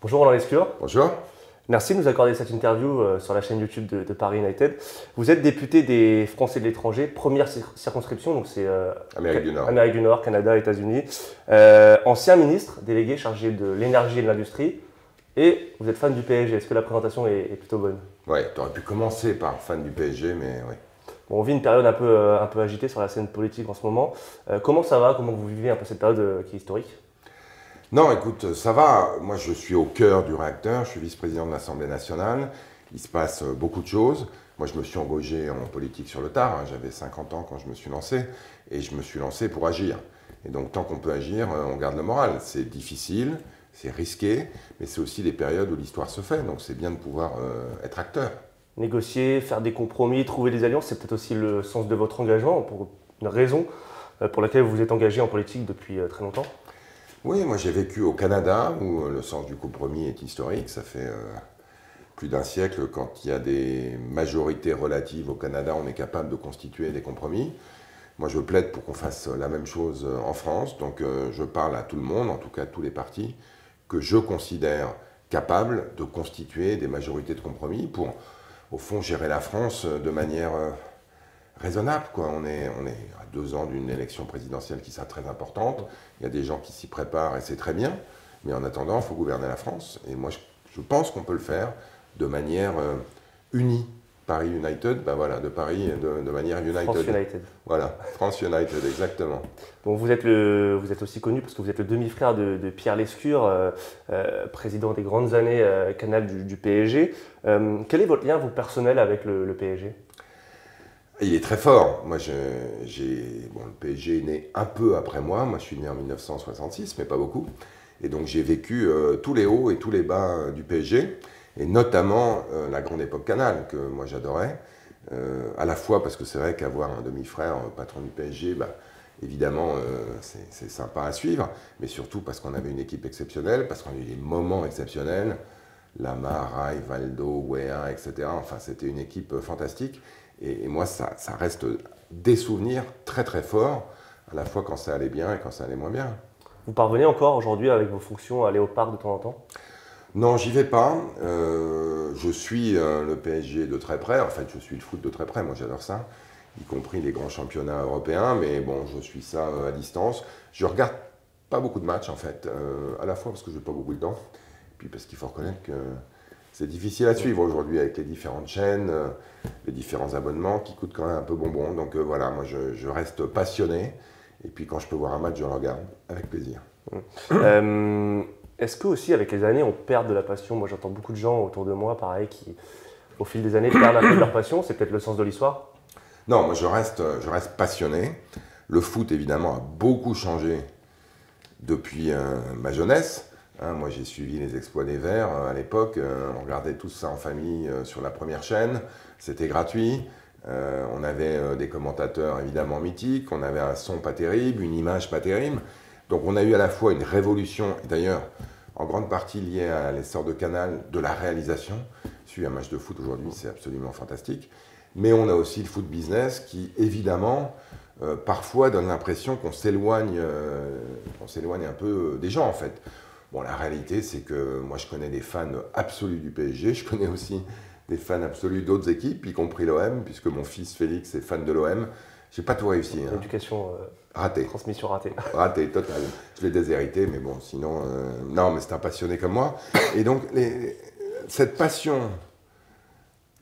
Bonjour Roland Lescure. Bonjour. Merci de nous accorder cette interview sur la chaîne YouTube de Paris United. Vous êtes député des Français de l'étranger, première circonscription, donc c'est Amérique du Nord, Canada, États-Unis. Ancien ministre délégué chargé de l'énergie et de l'industrie. Et vous êtes fan du PSG. Est-ce que la présentation est plutôt bonne? Ouais, tu aurais pu commencer par fan du PSG, mais oui. Bon, on vit une période un peu agitée sur la scène politique en ce moment. Comment ça va? Comment vous vivez un peu cette période qui est historique? Non, écoute, ça va. Moi, je suis au cœur du réacteur. Je suis vice-président de l'Assemblée nationale. Il se passe beaucoup de choses. Moi, je me suis engagé en politique sur le tard. J'avais 50 ans quand je me suis lancé. Et je me suis lancé pour agir. Et donc, tant qu'on peut agir, on garde le moral. C'est difficile, c'est risqué, mais c'est aussi des périodes où l'histoire se fait. Donc, c'est bien de pouvoir être acteur. Négocier, faire des compromis, trouver des alliances, c'est peut-être aussi le sens de votre engagement, pour une raison pour laquelle vous vous êtes engagé en politique depuis très longtemps. Oui, moi j'ai vécu au Canada où le sens du compromis est historique. Ça fait plus d'un siècle, quand il y a des majorités relatives au Canada, on est capable de constituer des compromis. Moi je plaide pour qu'on fasse la même chose en France. Donc je parle à tout le monde, en tout cas à tous les partis, que je considère capables de constituer des majorités de compromis pour, au fond, gérer la France de manière raisonnable, quoi. On est à 2 ans d'une élection présidentielle qui sera très importante. Il y a des gens qui s'y préparent et c'est très bien. Mais en attendant, il faut gouverner la France. Et moi, je pense qu'on peut le faire de manière unie. Paris United, ben voilà, de Paris de manière United. France United. Voilà, France United, exactement. Bon, vous êtes aussi connu parce que vous êtes le demi-frère de Pierre Lescure, président des grandes années Canal du PSG. Quel est votre lien, vous, personnel, avec le PSG? Il est très fort. Moi, le PSG est né un peu après moi. Moi, je suis né en 1966, mais pas beaucoup. Et donc, j'ai vécu tous les hauts et tous les bas du PSG, et notamment la grande époque Canal, que moi j'adorais. À la fois parce que c'est vrai qu'avoir un demi-frère patron du PSG, bah, évidemment, c'est sympa à suivre, mais surtout parce qu'on avait une équipe exceptionnelle, parce qu'on a eu des moments exceptionnels. Lamar, Rai, Valdo, Weah, etc. Enfin, c'était une équipe fantastique. Et moi, ça reste des souvenirs très très forts, à la fois quand ça allait bien et quand ça allait moins bien. Vous parvenez encore aujourd'hui avec vos fonctions à aller au parc de temps en temps? Non, j'y vais pas. Je suis le PSG de très près. En fait, je suis le foot de très près. Moi, j'adore ça, y compris les grands championnats européens. Mais bon, je suis ça à distance. Je regarde pas beaucoup de matchs, en fait. À la fois parce que je n'ai pas beaucoup de temps, puis parce qu'il faut reconnaître que c'est difficile à suivre aujourd'hui avec les différentes chaînes, les différents abonnements qui coûtent quand même un peu bonbon. Donc voilà, moi je reste passionné. Et puis quand je peux voir un match, je le regarde avec plaisir. Est-ce que aussi avec les années on perd de la passion? Moi j'entends beaucoup de gens autour de moi, pareil, qui au fil des années perdent un peu de leur passion. C'est peut-être le sens de l'histoire? Non, moi je reste passionné. Le foot évidemment a beaucoup changé depuis ma jeunesse. Moi, j'ai suivi les exploits des Verts à l'époque. On regardait tout ça en famille sur la première chaîne. C'était gratuit. On avait des commentateurs évidemment mythiques. On avait un son pas terrible, une image pas terrible. Donc, on a eu à la fois une révolution, d'ailleurs, en grande partie liée à l'essor de Canal, de la réalisation. Suivre un match de foot aujourd'hui, c'est absolument fantastique. Mais on a aussi le foot business qui, évidemment, parfois donne l'impression qu'on s'éloigne un peu des gens, en fait. Bon, la réalité, c'est que moi, je connais des fans absolus du PSG. Je connais aussi des fans absolus d'autres équipes, y compris l'OM, puisque mon fils Félix est fan de l'OM. J'ai pas tout réussi. Éducation ratée. Transmission ratée. Ratée, total. Je l'ai déshérité, mais bon, sinon... non, mais c'est un passionné comme moi. Et donc, cette passion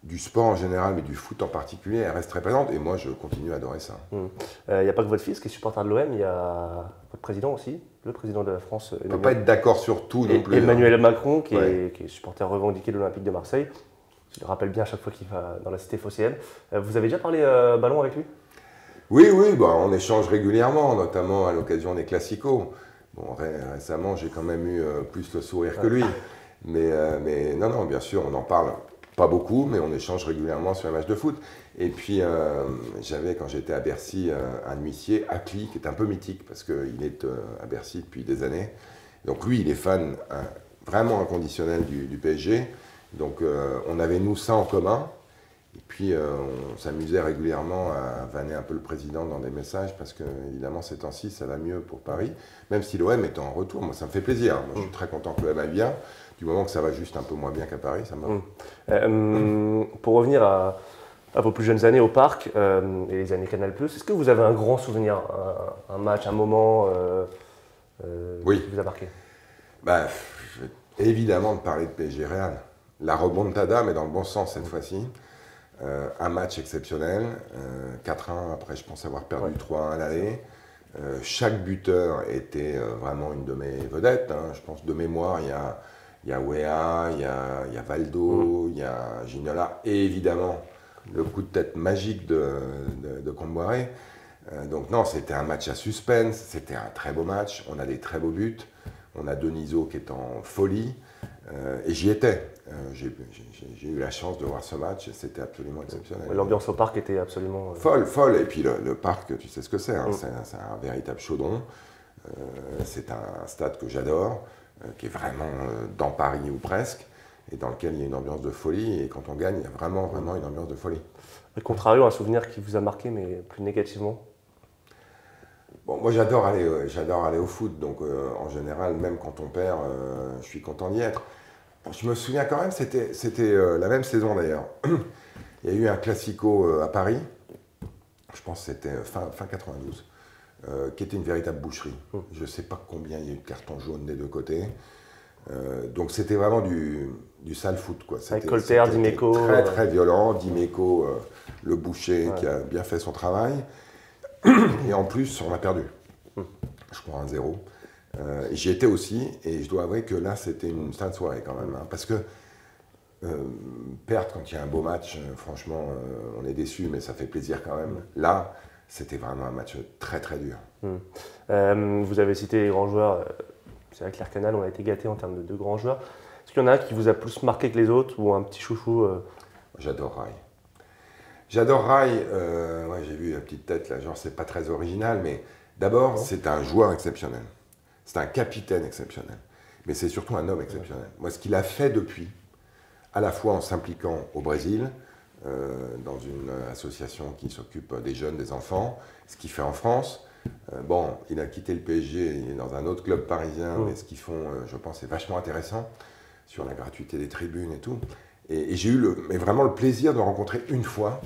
du sport en général, mais du foot en particulier, elle reste très présente. Et moi, je continue à adorer ça. Il n'y a pas que votre fils qui est supporter de l'OM, il y a votre président aussi, le président de la France. On ne peut pas être d'accord sur tout non plus. Emmanuel Macron, qui est supporter revendiqué de l'Olympique de Marseille. Je le rappelle bien à chaque fois qu'il va dans la cité phocéenne. Vous avez déjà parlé ballon avec lui? Oui, bah, on échange régulièrement, notamment à l'occasion des classicos. Bon, récemment, j'ai quand même eu plus le sourire que lui. Mais non, bien sûr, on en parle. Pas beaucoup, mais on échange régulièrement sur les matchs de foot. Et puis, j'avais, quand j'étais à Bercy, un huissier, Akli, qui est un peu mythique, parce qu'il est à Bercy depuis des années. Donc lui, il est fan vraiment inconditionnel du PSG. Donc on avait, nous, ça en commun. Et puis on s'amusait régulièrement à vanner un peu le président dans des messages parce que évidemment ces temps-ci ça va mieux pour Paris, même si l'OM est en retour. Moi ça me fait plaisir, moi je suis très content que l'OM aille bien, du moment que ça va juste un peu moins bien qu'à Paris, ça me va. Pour revenir à vos plus jeunes années au Parc et les années Canal+, est-ce que vous avez un grand souvenir, un match, un moment oui. qui vous a marqué? Je vais évidemment de parler de PSG Real. La remontada, mais dans le bon sens cette fois-ci. Un match exceptionnel, 4-1, après je pense avoir perdu 3-1 à l'aller. Chaque buteur était vraiment une de mes vedettes. Je pense de mémoire, il y a Weah, il y a Valdo, il y a Ginola, et évidemment le coup de tête magique de Comboiré. Donc non, c'était un match à suspense, c'était un très beau match, on a des très beaux buts, on a Denisot qui est en folie, et j'y étais. J'ai eu la chance de voir ce match et c'était absolument exceptionnel. L'ambiance au Parc était absolument... Folle, et puis le Parc, tu sais ce que c'est, c'est un véritable chaudron, c'est un stade que j'adore, qui est vraiment dans Paris ou presque, et dans lequel il y a une ambiance de folie, et quand on gagne, il y a vraiment une ambiance de folie. Et contrario, un souvenir qui vous a marqué, mais plus négativement? Bon, moi j'adore aller au foot, donc en général, même quand on perd, je suis content d'y être. Je me souviens quand même, c'était la même saison d'ailleurs. Il y a eu un classico à Paris, je pense que c'était fin 92, qui était une véritable boucherie. Je ne sais pas combien il y a eu de cartons jaunes des deux côtés. Donc c'était vraiment du sale foot, quoi. Avec Colter, Dimeco. Très très violent. Dimeco, le boucher, qui a bien fait son travail. Et en plus, on a perdu. Je crois 1-0. J'y étais aussi, et je dois avouer que là, c'était une sainte soirée quand même. Parce que perdre quand il y a un beau match, franchement, on est déçu, mais ça fait plaisir quand même. Là, c'était vraiment un match très très dur. Vous avez cité les grands joueurs. C'est vrai que l'Arcanal, on a été gâtés en termes de grands joueurs. Est-ce qu'il y en a un qui vous a plus marqué que les autres, ou un petit chouchou J'adore Rai. J'adore Rai. Ouais, j'ai vu la petite tête là, genre c'est pas très original, mais d'abord c'est un joueur exceptionnel. C'est un capitaine exceptionnel. Mais c'est surtout un homme exceptionnel. Moi, ce qu'il a fait depuis, à la fois en s'impliquant au Brésil, dans une association qui s'occupe des jeunes, des enfants, ce qu'il fait en France. Bon, il a quitté le PSG, il est dans un autre club parisien, mais ce qu'ils font, je pense, est vachement intéressant, sur la gratuité des tribunes et tout. Et j'ai eu vraiment le plaisir de le rencontrer une fois,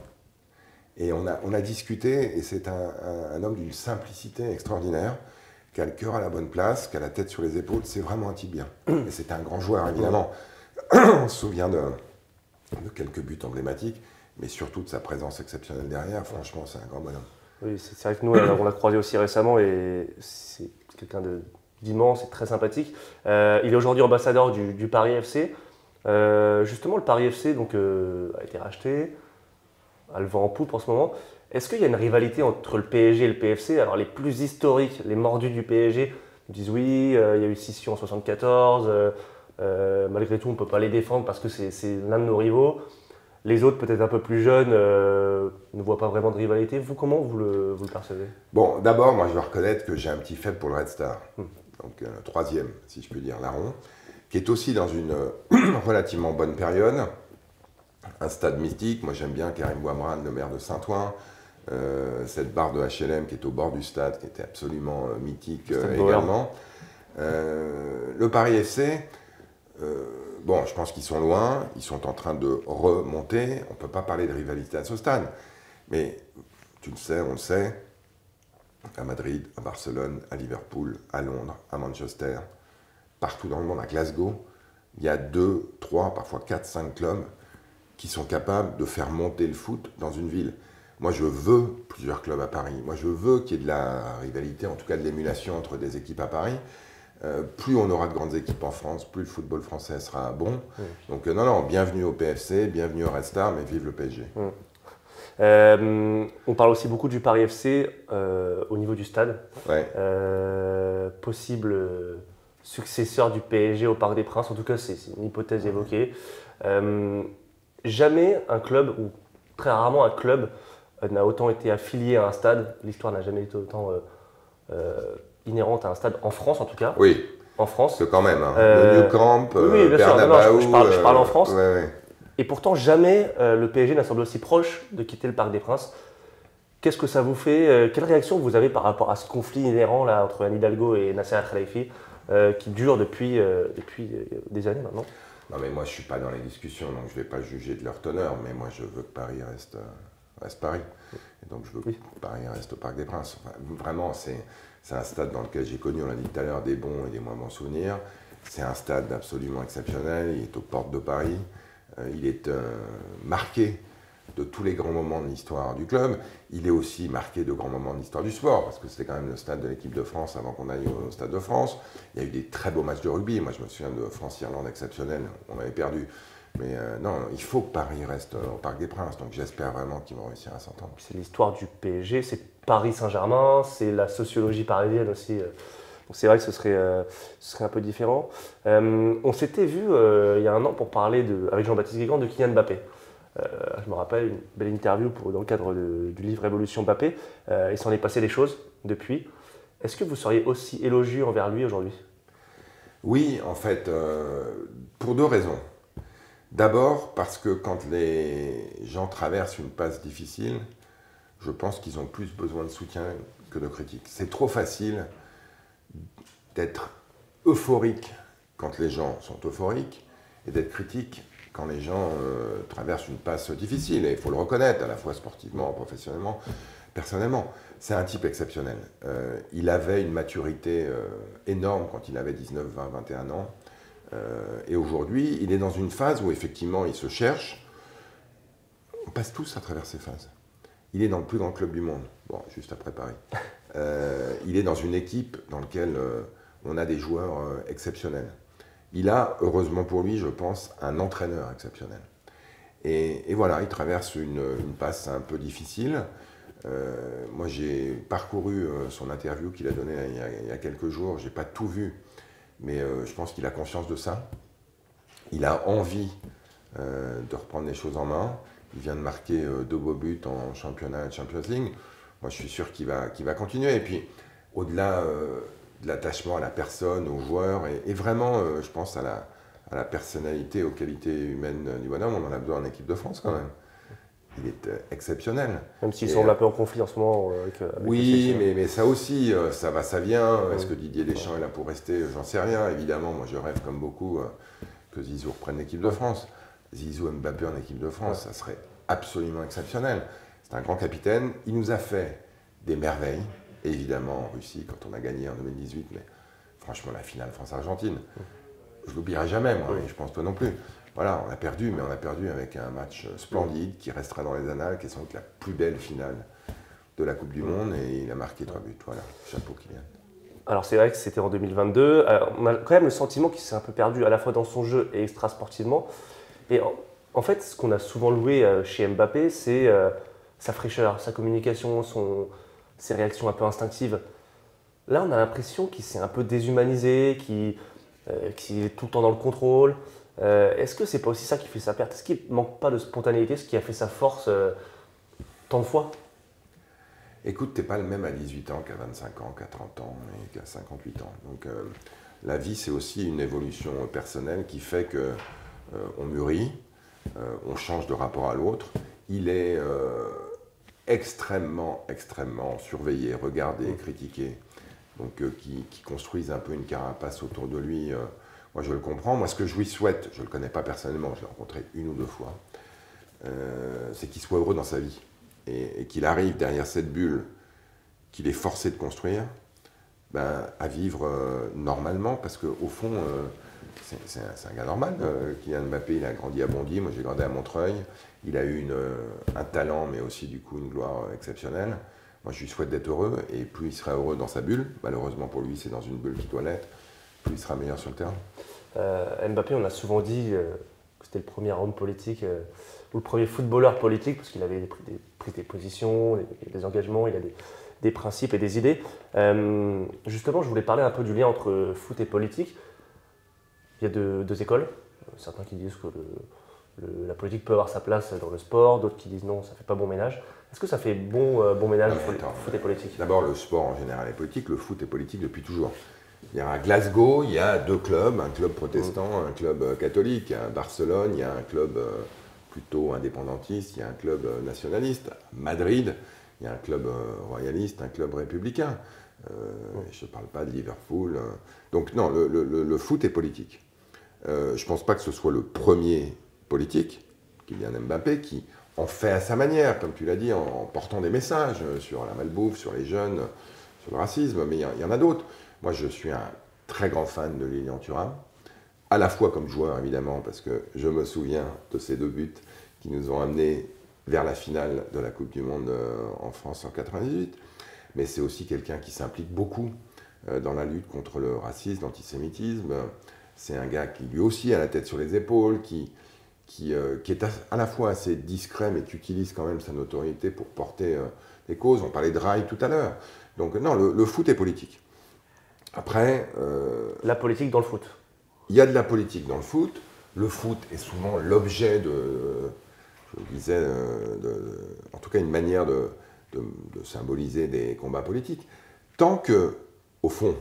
et on a discuté, et c'est un homme d'une simplicité extraordinaire, qui a le cœur à la bonne place, qui a la tête sur les épaules, c'est vraiment un type bien. Et c'était un grand joueur, évidemment. On se souvient de quelques buts emblématiques, mais surtout de sa présence exceptionnelle derrière. Franchement, c'est un grand bonhomme. Oui, c'est vrai que nous, on l'a croisé aussi récemment et c'est quelqu'un d'immense et très sympathique. Il est aujourd'hui ambassadeur du Paris FC. Justement, le Paris FC donc, a été racheté, a le vent en poupe en ce moment. Est-ce qu'il y a une rivalité entre le PSG et le PFC? Alors les plus historiques, les mordus du PSG, disent oui, il y a eu scission en 1974, malgré tout on ne peut pas les défendre parce que c'est l'un de nos rivaux. Les autres, peut-être un peu plus jeunes, ne voient pas vraiment de rivalité. Vous, comment vous le percevez? Bon, d'abord, moi je dois reconnaître que j'ai un petit faible pour le Red Star, donc troisième, si je puis dire, larron, qui est aussi dans une relativement bonne période. Un stade mystique, moi j'aime bien Karim Bouamrane, le maire de Saint-Ouen, cette barre de HLM qui est au bord du stade, qui était absolument mythique également. Le Paris FC, bon, je pense qu'ils sont loin, ils sont en train de remonter, on ne peut pas parler de rivalité à ce stade, mais tu le sais, on le sait, à Madrid, à Barcelone, à Liverpool, à Londres, à Manchester, partout dans le monde, à Glasgow, il y a 2, 3, parfois 4, 5 clubs qui sont capables de faire monter le foot dans une ville. Moi, je veux plusieurs clubs à Paris. Moi, je veux qu'il y ait de la rivalité, en tout cas de l'émulation entre des équipes à Paris. Plus on aura de grandes équipes en France, plus le football français sera bon. Donc non, bienvenue au PFC, bienvenue au Red Star, mais vive le PSG. On parle aussi beaucoup du Paris FC au niveau du stade. Ouais. Possible successeur du PSG au Parc des Princes, en tout cas c'est une hypothèse évoquée. Jamais un club, ou très rarement un club, n'a autant été affilié à un stade. L'histoire n'a jamais été autant inhérente à un stade, en France en tout cas. Oui, en France. c'est quand même. Le Nou Camp, oui, bien sûr. Bernabéu, je parle en France. Ouais. Et pourtant, jamais le PSG n'a semblé aussi proche de quitter le Parc des Princes. Qu'est-ce que ça vous fait? Quelle réaction vous avez par rapport à ce conflit inhérent là, entre Anne Hidalgo et Nasser Al-Khelaifi qui dure depuis des années maintenant? Non, mais moi, je ne suis pas dans les discussions, donc je ne vais pas juger de leur teneur, mais moi, je veux que Paris reste Paris. Et donc, je veux que Paris reste au Parc des Princes. Enfin, vraiment, c'est un stade dans lequel j'ai connu, on l'a dit tout à l'heure, des bons et des moins bons souvenirs. C'est un stade absolument exceptionnel, il est aux portes de Paris. Il est marqué de tous les grands moments de l'histoire du club. Il est aussi marqué de grands moments de l'histoire du sport, parce que c'était quand même le stade de l'équipe de France avant qu'on aille au Stade de France. Il y a eu des très beaux matchs de rugby. Moi, je me souviens de France-Irlande exceptionnel. On avait perdu. Mais non, il faut que Paris reste au Parc des Princes. Donc j'espère vraiment qu'ils vont réussir à s'entendre. C'est l'histoire du PSG, c'est Paris-Saint-Germain, c'est la sociologie parisienne aussi. Donc c'est vrai que ce serait un peu différent. On s'était vu il y a un an pour parler avec Jean-Baptiste Guégan de Kylian Mbappé. Je me rappelle une belle interview dans le cadre du livre Révolution Mbappé. Il s'en est passé des choses depuis. Est-ce que vous seriez aussi élogieux envers lui aujourd'hui? Oui, en fait, pour deux raisons. D'abord, parce que quand les gens traversent une passe difficile, je pense qu'ils ont plus besoin de soutien que de critique. C'est trop facile d'être euphorique quand les gens sont euphoriques et d'être critique quand les gens traversent une passe difficile. Et il faut le reconnaître, à la fois sportivement, professionnellement, personnellement. C'est un type exceptionnel. Il avait une maturité énorme quand il avait 19, 20, 21 ans. Et aujourd'hui, il est dans une phase où effectivement il se cherche. On passe tous à travers ces phases. Il est dans le plus grand club du monde, bon, juste après Paris. Il est dans une équipe dans laquelle on a des joueurs exceptionnels. Il a, heureusement pour lui, je pense, un entraîneur exceptionnel. Et voilà, il traverse une passe un peu difficile. Moi, j'ai parcouru son interview qu'il a donnée il y a quelques jours. Je n'ai pas tout vu. Mais je pense qu'il a conscience de ça. Il a envie de reprendre les choses en main. Il vient de marquer 2 beaux buts en championnat et Champions League. Moi, je suis sûr qu'il va continuer. Et puis, au-delà de l'attachement à la personne, aux joueurs, et vraiment, je pense à la personnalité, aux qualités humaines du bonhomme, on en a besoin en équipe de France quand même. Il est exceptionnel. Même s'il semble un peu en conflit en ce moment avec oui, mais ça aussi, ça va, ça vient. Est-ce que Didier Deschamps est là pour rester? J'en sais rien. Évidemment, moi je rêve comme beaucoup que Zizou reprenne l'équipe de France. Zizou et Mbappé en équipe de France, ça serait absolument exceptionnel. C'est un grand capitaine. Il nous a fait des merveilles, évidemment en Russie quand on a gagné en 2018, mais franchement la finale France-Argentine, je l'oublierai jamais, moi, et je pense toi non plus. Voilà, on a perdu, mais on a perdu avec un match splendide qui restera dans les annales, qui est sans doute la plus belle finale de la Coupe du Monde, et il a marqué 3 buts. Voilà, chapeau Kylian. Alors c'est vrai que c'était en 2022, on a quand même le sentiment qu'il s'est un peu perdu à la fois dans son jeu et extra-sportivement. Et en fait, ce qu'on a souvent loué chez Mbappé, c'est sa fraîcheur, sa communication, ses réactions un peu instinctives. Là, on a l'impression qu'il s'est un peu déshumanisé, qu'il est tout le temps dans le contrôle. Est-ce que c'est pas aussi ça qui fait sa perte? Est-ce qu'il ne manque pas de spontanéité, ce qui a fait sa force tant de fois? Écoute, t'es pas le même à 18 ans qu'à 25 ans, qu'à 30 ans et qu'à 58 ans. Donc la vie, c'est aussi une évolution personnelle qui fait qu'on mûrit, on change de rapport à l'autre. Il est extrêmement, extrêmement surveillé, regardé, critiqué. Donc qui construisent un peu une carapace autour de lui. Moi, je le comprends. Moi, ce que je lui souhaite, je ne le connais pas personnellement, je l'ai rencontré 1 ou 2 fois, c'est qu'il soit heureux dans sa vie. Et qu'il arrive derrière cette bulle qu'il est forcé de construire, à vivre normalement, parce qu'au fond, c'est un gars normal. Kylian Mbappé, il a grandi à Bondy, moi j'ai grandi à Montreuil. Il a eu un talent, mais aussi du coup une gloire exceptionnelle. Moi, je lui souhaite d'être heureux, et plus il sera heureux dans sa bulle, malheureusement pour lui, c'est dans une bulle qui doit l'être, plus il sera meilleur sur le terrain. Mbappé, on a souvent dit que c'était le premier homme politique, ou le premier footballeur politique, parce qu'il avait pris des positions, des engagements, il a des principes et des idées. Justement, je voulais parler un peu du lien entre foot et politique. Il y a deux écoles, certains qui disent que la politique peut avoir sa place dans le sport, d'autres qui disent non, ça ne fait pas bon ménage. Est-ce que ça fait bon ménage, foot et politique? D'abord, le sport en général est politique, le foot est politique depuis toujours. Il y a à Glasgow, il y a 2 clubs, un club protestant, un club catholique. À Barcelone, il y a un club plutôt indépendantiste, il y a un club nationaliste. À Madrid, il y a un club royaliste, un club républicain. Je ne parle pas de Liverpool. Donc non, le foot est politique. Je ne pense pas que ce soit le premier politique, Kylian Mbappé, qui en fait à sa manière, comme tu l'as dit, en portant des messages sur la malbouffe, sur les jeunes, sur le racisme, mais il y en a d'autres. Moi, je suis un très grand fan de Lilian Thuram, à la fois comme joueur, évidemment, parce que je me souviens de ces 2 buts qui nous ont amenés vers la finale de la Coupe du Monde en France en 98. Mais c'est aussi quelqu'un qui s'implique beaucoup dans la lutte contre le racisme, l'antisémitisme. C'est un gars qui, lui aussi, a la tête sur les épaules, qui est à la fois assez discret, mais qui utilise quand même sa notoriété pour porter des causes. On parlait de rail tout à l'heure. Donc non, le foot est politique. Après... la politique dans le foot. Il y a de la politique dans le foot. Le foot est souvent l'objet je disais, en tout cas une manière de symboliser des combats politiques. Tant que, au fond,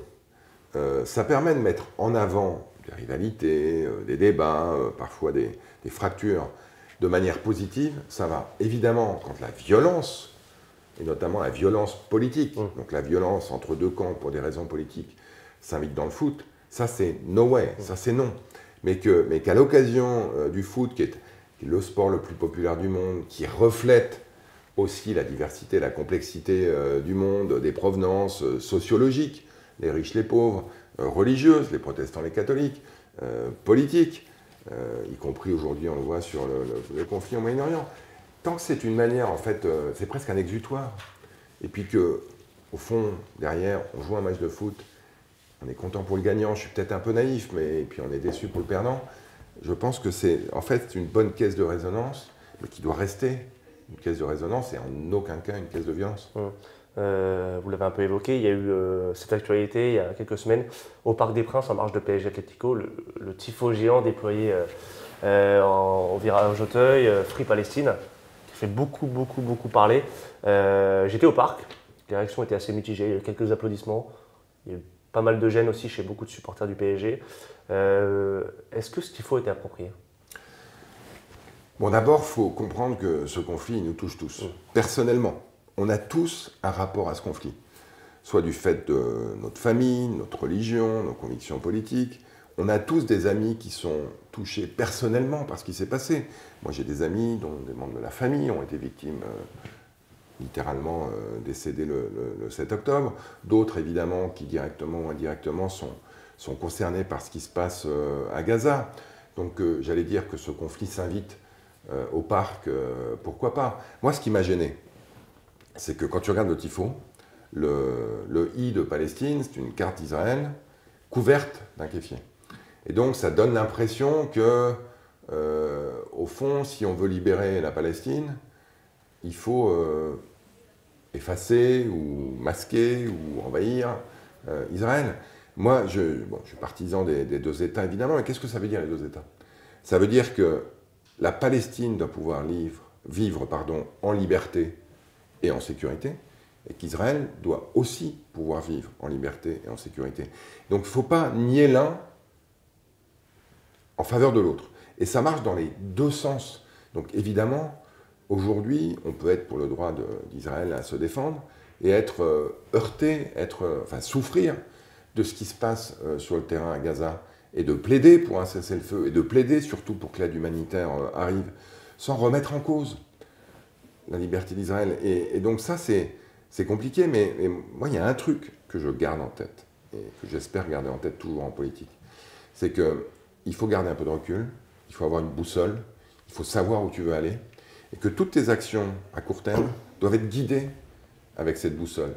ça permet de mettre en avant des rivalités, des débats, parfois des fractures, de manière positive, ça va. Évidemment, quand la violence, et notamment la violence politique, donc la violence entre 2 camps pour des raisons politiques, s'invite dans le foot, ça c'est no way, ça c'est non. Mais qu'à l'occasion du foot, qui est le sport le plus populaire du monde, qui reflète aussi la diversité, la complexité du monde, des provenances sociologiques, les riches, les pauvres, religieuses, les protestants, les catholiques, politiques, y compris aujourd'hui, on le voit sur le conflit au Moyen-Orient. Tant que c'est une manière, en fait, c'est presque un exutoire. Et puis que, au fond, derrière, on joue un match de foot, on est content pour le gagnant, je suis peut-être un peu naïf, mais puis on est déçu pour le perdant. Je pense que c'est, en fait, une bonne caisse de résonance, mais qui doit rester une caisse de résonance et en aucun cas une caisse de violence. Vous l'avez un peu évoqué, il y a eu cette actualité il y a quelques semaines au Parc des Princes en marge de PSG Atlético, le tifo géant déployé en virage Auteuil, Free Palestine, qui fait beaucoup parler. J'étais au parc, les réactions étaient assez mitigées, il y a eu quelques applaudissements, il y a eu pas mal de gêne aussi chez beaucoup de supporters du PSG. Est-ce que ce tifo était approprié ? Bon, d'abord, il faut comprendre que ce conflit nous touche tous. Personnellement, on a tous un rapport à ce conflit, soit du fait de notre famille, notre religion, nos convictions politiques. On a tous des amis qui sont touchés personnellement par ce qui s'est passé. Moi, j'ai des amis dont des membres de la famille ont été victimes, littéralement décédés le 7 octobre. D'autres, évidemment, qui directement ou indirectement sont concernés par ce qui se passe à Gaza. Donc, j'allais dire que ce conflit s'invite au parc, pourquoi pas. Moi, ce qui m'a gêné, c'est que quand tu regardes le tifo, le I de Palestine, c'est une carte d'Israël couverte d'un kéfier. Et donc, ça donne l'impression que, au fond, si on veut libérer la Palestine, il faut effacer ou masquer ou envahir Israël. Moi, je suis partisan des 2 États, évidemment, mais qu'est-ce que ça veut dire, les 2 États ? Ça veut dire que la Palestine doit pouvoir vivre en liberté et en sécurité, et qu'Israël doit aussi pouvoir vivre en liberté et en sécurité. Donc il ne faut pas nier l'un en faveur de l'autre. Et ça marche dans les 2 sens. Donc évidemment, aujourd'hui, on peut être pour le droit d'Israël à se défendre et être heurté, souffrir de ce qui se passe sur le terrain à Gaza, et de plaider pour un cessez-le-feu, et de plaider surtout pour que l'aide humanitaire arrive, sans remettre en cause la liberté d'Israël. Et donc ça, c'est compliqué, mais moi, il y a un truc que je garde en tête, et que j'espère garder en tête toujours en politique, c'est qu'il faut garder un peu de recul, il faut avoir une boussole, il faut savoir où tu veux aller, et que toutes tes actions à court terme doivent être guidées avec cette boussole.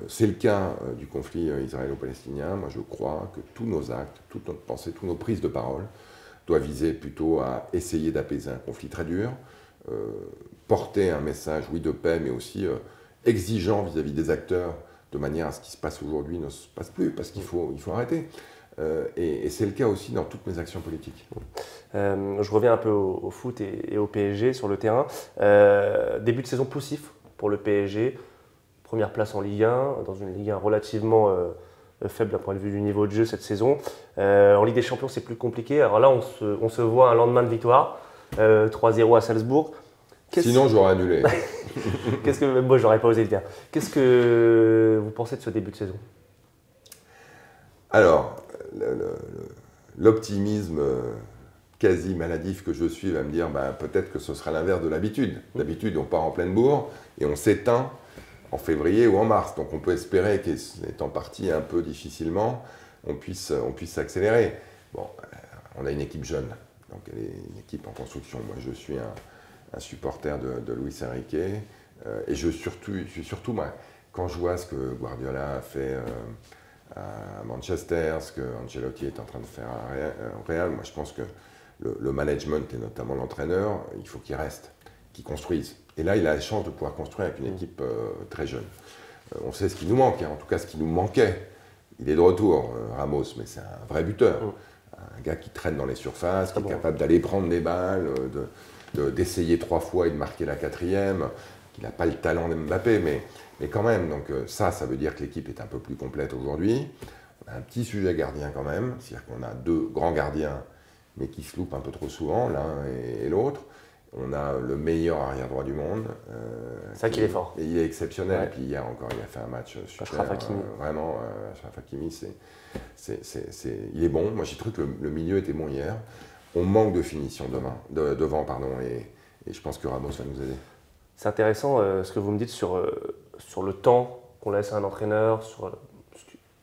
C'est le cas du conflit israélo-palestinien. Moi, je crois que tous nos actes, toute notre pensée, toutes nos prises de parole doivent viser plutôt à essayer d'apaiser un conflit très dur, porter un message, oui, de paix, mais aussi exigeant vis-à-vis des acteurs, de manière à ce qui se passe aujourd'hui ne se passe plus, parce qu'il faut arrêter. Et c'est le cas aussi dans toutes mes actions politiques. Je reviens un peu au foot et au PSG sur le terrain. Début de saison poussif pour le PSG. Première place en Ligue 1, dans une Ligue 1 relativement faible d'un point de vue du niveau de jeu cette saison. En Ligue des Champions, c'est plus compliqué. Alors là, on se voit un lendemain de victoire. 3-0 à Salzbourg. Sinon, j'aurais annulé. Moi, j'aurais pas osé le dire. Qu'est-ce que vous pensez de ce début de saison? Alors, l'optimisme quasi maladif que je suis va me dire peut-être que ce sera l'inverse de l'habitude. D'habitude, on part en pleine bourre et on s'éteint en février ou en mars. Donc on peut espérer qu'étant parti un peu difficilement, on puisse s'accélérer. Bon, on a une équipe jeune, donc elle est une équipe en construction. Moi, je suis un supporter de Luis Enrique et je suis surtout quand je vois ce que Guardiola a fait à Manchester, ce que Ancelotti est en train de faire au Real, moi je pense que le management et notamment l'entraîneur, il faut qu'il reste, qu'il construise. Et là, il a la chance de pouvoir construire avec une équipe très jeune. On sait ce qui nous manque, en tout cas ce qui nous manquait. Il est de retour, Ramos, mais c'est un vrai buteur. Un gars qui traîne dans les surfaces, qui est capable d'aller prendre des balles, d'essayer 3 fois et de marquer la 4e, qui n'a pas le talent de Mbappé, mais quand même. Donc ça veut dire que l'équipe est un peu plus complète aujourd'hui. On a un petit sujet gardien quand même, c'est-à-dire qu'on a 2 grands gardiens, mais qui se loupent un peu trop souvent, l'un et l'autre. On a le meilleur arrière-droit du monde. C'est ça qu'il est fort. Et il est exceptionnel. Ouais. Et puis hier encore, il a fait un match super. Achraf Hakimi. Vraiment, Achraf Hakimi, il est bon. Moi, j'ai trouvé que le milieu était bon hier. On manque de finition devant, et je pense que Ramos va nous aider. C'est intéressant ce que vous me dites sur le temps qu'on laisse à un entraîneur, sur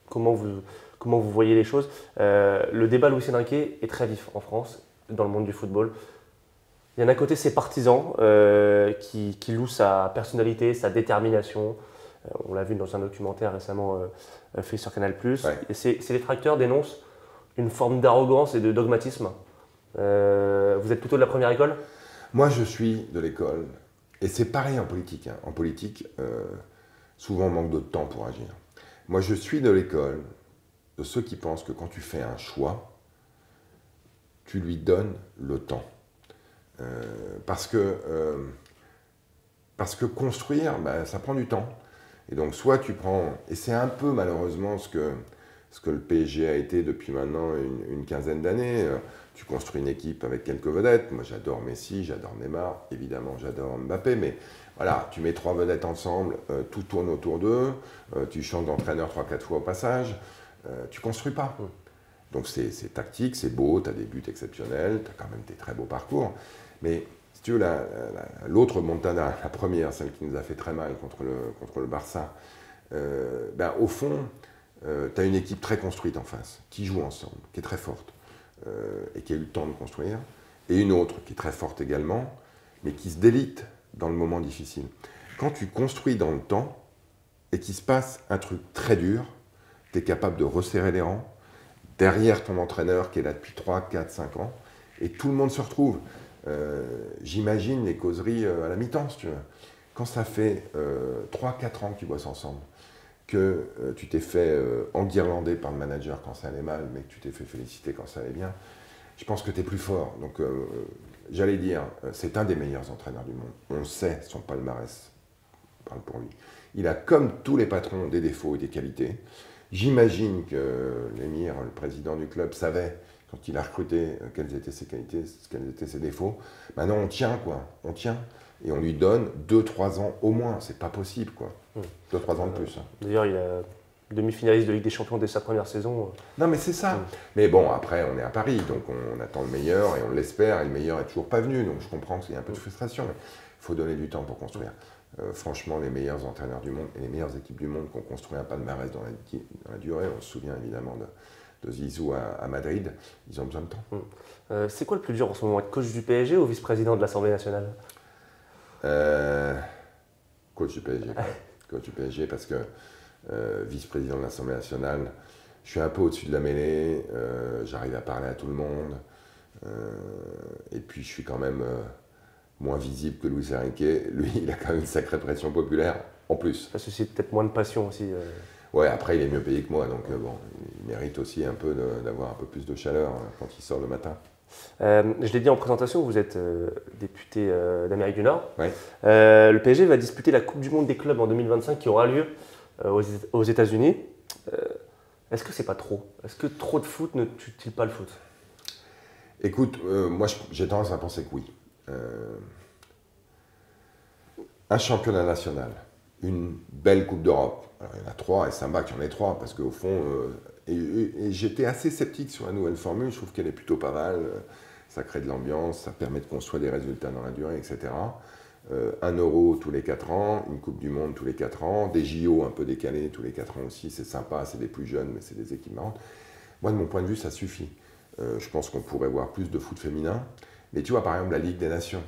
comment vous voyez les choses. Le débat Luis Enrique est très vif en France, dans le monde du football. Il y en a d'un côté ses partisans qui louent sa personnalité, sa détermination. On l'a vu dans un documentaire récemment fait sur Canal+. Ouais. Et ces détracteurs dénoncent une forme d'arrogance et de dogmatisme. Vous êtes plutôt de la première école? Moi, je suis de l'école. Et c'est pareil en politique. En politique, souvent on manque de temps pour agir. Moi, je suis de l'école de ceux qui pensent que quand tu fais un choix, tu lui donnes le temps. Parce que construire, ça prend du temps. Et donc, soit tu prends... Et c'est un peu, malheureusement, ce que le PSG a été depuis maintenant une quinzaine d'années. Tu construis une équipe avec quelques vedettes. Moi, j'adore Messi, j'adore Neymar. Évidemment, j'adore Mbappé. Mais voilà, tu mets 3 vedettes ensemble, tout tourne autour d'eux. Tu changes d'entraîneur 3-4 fois au passage. Tu construis pas. Donc, c'est tactique, c'est beau, tu as des buts exceptionnels, tu as quand même des très beaux parcours. Mais si tu veux, l'autre Montada, la première, celle qui nous a fait très mal contre le Barça, au fond, tu as une équipe très construite en face, qui joue ensemble, qui est très forte, et qui a eu le temps de construire, et une autre qui est très forte également, mais qui se délite dans le moment difficile. Quand tu construis dans le temps, et qu'il se passe un truc très dur, tu es capable de resserrer les rangs, derrière ton entraîneur qui est là depuis 3, 4, 5 ans, et tout le monde se retrouve. J'imagine les causeries à la mi-temps, si tu veux. Quand ça fait 3-4 ans que tu bosses ensemble, que tu t'es fait enguirlander par le manager quand ça allait mal, mais que tu t'es fait féliciter quand ça allait bien, je pense que tu es plus fort. Donc, j'allais dire, c'est un des meilleurs entraîneurs du monde. On sait, son palmarès parle pour lui. Il a, comme tous les patrons, des défauts et des qualités. J'imagine que l'émir, le président du club, savait quand il a recruté quelles étaient ses qualités, quels étaient ses défauts. Maintenant, on tient, quoi. On tient. Et on lui donne 2-3 ans au moins. C'est pas possible, quoi. 2-3 ans de plus. D'ailleurs, il est demi-finaliste de Ligue des Champions dès sa première saison. Non, mais c'est ça. Mais bon, après, on est à Paris, donc on attend le meilleur et on l'espère. Et le meilleur est toujours pas venu. Donc je comprends qu'il y a un peu de frustration. Mais il faut donner du temps pour construire. Franchement, les meilleurs entraîneurs du monde et les meilleures équipes du monde qui ont construit un palmarès dans la durée, on se souvient évidemment de Zizou à Madrid, ils ont besoin de temps. C'est quoi le plus dur en ce moment, être coach du PSG ou vice-président de l'Assemblée nationale? Coach du PSG. Coach du PSG parce que vice-président de l'Assemblée nationale, je suis un peu au-dessus de la mêlée, j'arrive à parler à tout le monde, et puis je suis quand même moins visible que Luis Enrique. Lui, il a quand même une sacrée pression populaire en plus. Ça suscite peut-être moins de passion aussi. Ouais, après il est mieux payé que moi, donc bon, il mérite aussi un peu d'avoir un peu plus de chaleur quand il sort le matin. Je l'ai dit en présentation, vous êtes député d'Amérique du Nord. Ouais. Le PSG va disputer la Coupe du Monde des clubs en 2025 qui aura lieu aux États-Unis. Est-ce que c'est pas trop? Est-ce que trop de foot ne tue-t-il pas le foot? Écoute, moi j'ai tendance à penser que oui. Un championnat national, une belle Coupe d'Europe. Alors, il y en a 3 et ça me va qu'il y en ait 3 parce qu'au fond, et j'étais assez sceptique sur la nouvelle formule. Je trouve qu'elle est plutôt pas mal. Ça crée de l'ambiance, ça permet de construire des résultats dans la durée, etc. 1 euro tous les 4 ans, une Coupe du Monde tous les 4 ans, des JO un peu décalés tous les 4 ans aussi. C'est sympa, c'est des plus jeunes, mais c'est des équipes marrantes. Moi, de mon point de vue, ça suffit. Je pense qu'on pourrait voir plus de foot féminin. Mais tu vois, par exemple, la Ligue des Nations.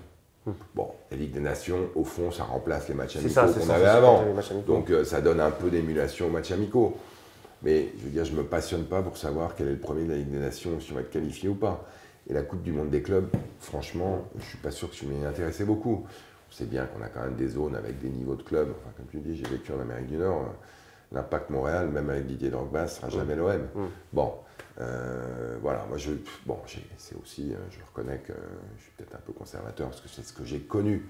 Bon, la Ligue des Nations, au fond, ça remplace les matchs amicaux qu'on avait avant. Donc, ça donne un peu d'émulation aux matchs amicaux. Mais, je veux dire, je ne me passionne pas pour savoir quel est le premier de la Ligue des Nations, si on va être qualifié ou pas. Et la Coupe du Monde des clubs, franchement, je ne suis pas sûr que je m'y intéressé beaucoup. On sait bien qu'on a quand même des zones avec des niveaux de clubs. Enfin, comme tu dis, j'ai vécu en Amérique du Nord. L'Impact Montréal, même avec Didier Drogba, ne sera jamais l'OM. Bon, voilà, moi c'est aussi, je reconnais que je suis peut-être un peu conservateur parce que c'est ce que j'ai connu.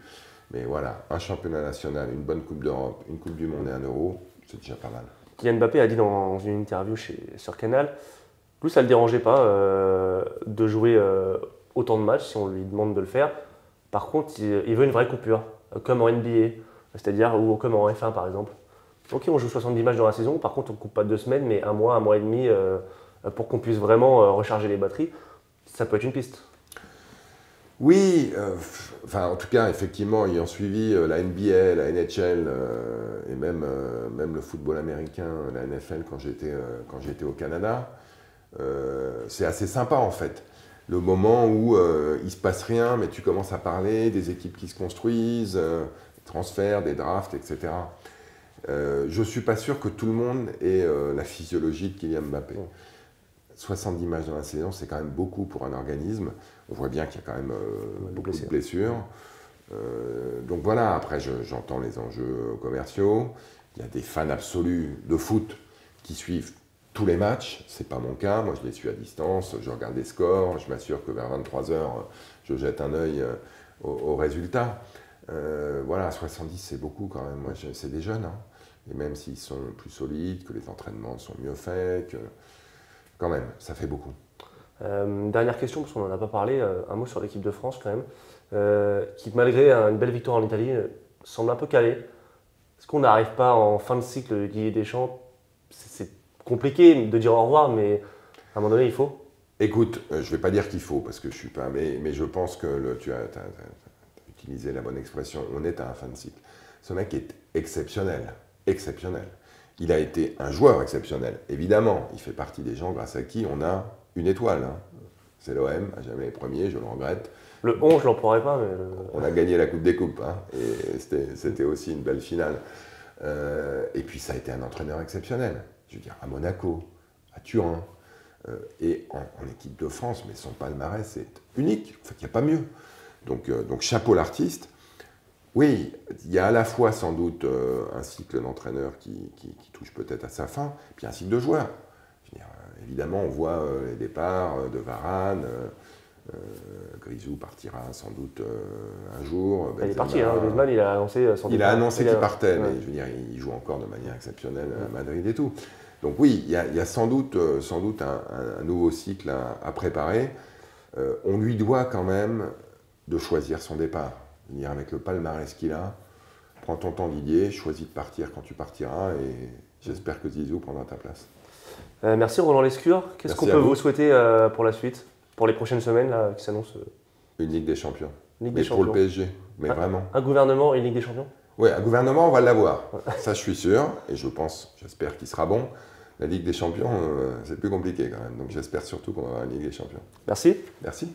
Mais voilà, un championnat national, une bonne Coupe d'Europe, une Coupe du Monde et 1 euro, c'est déjà pas mal. Kylian Mbappé a dit dans une interview sur Canal, lui ça ne le dérangeait pas de jouer autant de matchs si on lui demande de le faire. Par contre, il veut une vraie coupure, comme en NBA, c'est-à-dire ou comme en F1 par exemple. Ok, on joue 70 matchs dans la saison, par contre on ne coupe pas 2 semaines, mais 1 mois et demi pour qu'on puisse vraiment recharger les batteries. Ça peut être une piste. Oui, en tout cas, effectivement, ayant suivi la NBA, la NHL et même le football américain, la NFL quand j'étais au Canada, c'est assez sympa en fait. Le moment où il ne se passe rien, mais tu commences à parler des équipes qui se construisent, des transferts, des drafts, etc. Je ne suis pas sûr que tout le monde ait la physiologie de Kylian Mbappé. 70 matchs dans la saison, c'est quand même beaucoup pour un organisme. On voit bien qu'il y a quand même beaucoup de blessures. Donc voilà, après j'entends les enjeux commerciaux. Il y a des fans absolus de foot qui suivent tous les matchs. Ce n'est pas mon cas, moi je les suis à distance, je regarde les scores, je m'assure que vers 23h, je jette un œil aux résultats. Voilà, 70 c'est beaucoup quand même, moi c'est des jeunes. Hein. Et même s'ils sont plus solides, que les entraînements sont mieux faits, quand même, ça fait beaucoup. Dernière question, parce qu'on n'en a pas parlé, un mot sur l'équipe de France quand même, qui malgré une belle victoire en Italie, semble un peu calée. Est-ce qu'on n'arrive pas en fin de cycle de Didier Deschamps? C'est compliqué de dire au revoir, mais à un moment donné, il faut. Écoute, je ne vais pas dire qu'il faut, parce que je ne suis pas... Mais je pense que tu as utilisé la bonne expression, on est à un fin de cycle. Ce mec est exceptionnel, exceptionnel. Il a été un joueur exceptionnel, évidemment. Il fait partie des gens grâce à qui on a une étoile. Hein. C'est l'OM, à jamais les premiers, je le regrette. Le 11, je ne l'emploierai pas, mais... On a gagné la Coupe des Coupes, hein, et c'était aussi une belle finale. Et puis ça a été un entraîneur exceptionnel. Je veux dire, à Monaco, à Turin, et en équipe de France, mais son palmarès c'est unique, enfin, il n'y a pas mieux. Donc chapeau l'artiste. Oui, il y a à la fois sans doute un cycle d'entraîneur qui touche peut-être à sa fin, puis un cycle de joueurs. Évidemment, on voit les départs de Varane, Grisou partira sans doute un jour. Il est parti, hein, Griezmann, il a annoncé son départ. Il a annoncé qu'il partait, mais je veux dire, il joue encore de manière exceptionnelle à Madrid et tout. Donc oui, il y a sans doute un nouveau cycle à préparer. On lui doit quand même de choisir son départ. Dire avec le palmarès qu'il a, prends ton temps Didier, choisis de partir quand tu partiras et j'espère que Zizou prendra ta place. Merci Roland Lescure. Qu'est-ce qu'on peut vous souhaiter pour la suite, pour les prochaines semaines là, qui s'annoncent Une Ligue des Champions. Pour le PSG, mais vraiment. Un gouvernement et une Ligue des Champions? Oui, un gouvernement, on va l'avoir. Ça, je suis sûr, et j'espère qu'il sera bon. La Ligue des Champions, c'est plus compliqué quand même, donc j'espère surtout qu'on va avoir une Ligue des Champions. Merci. Merci.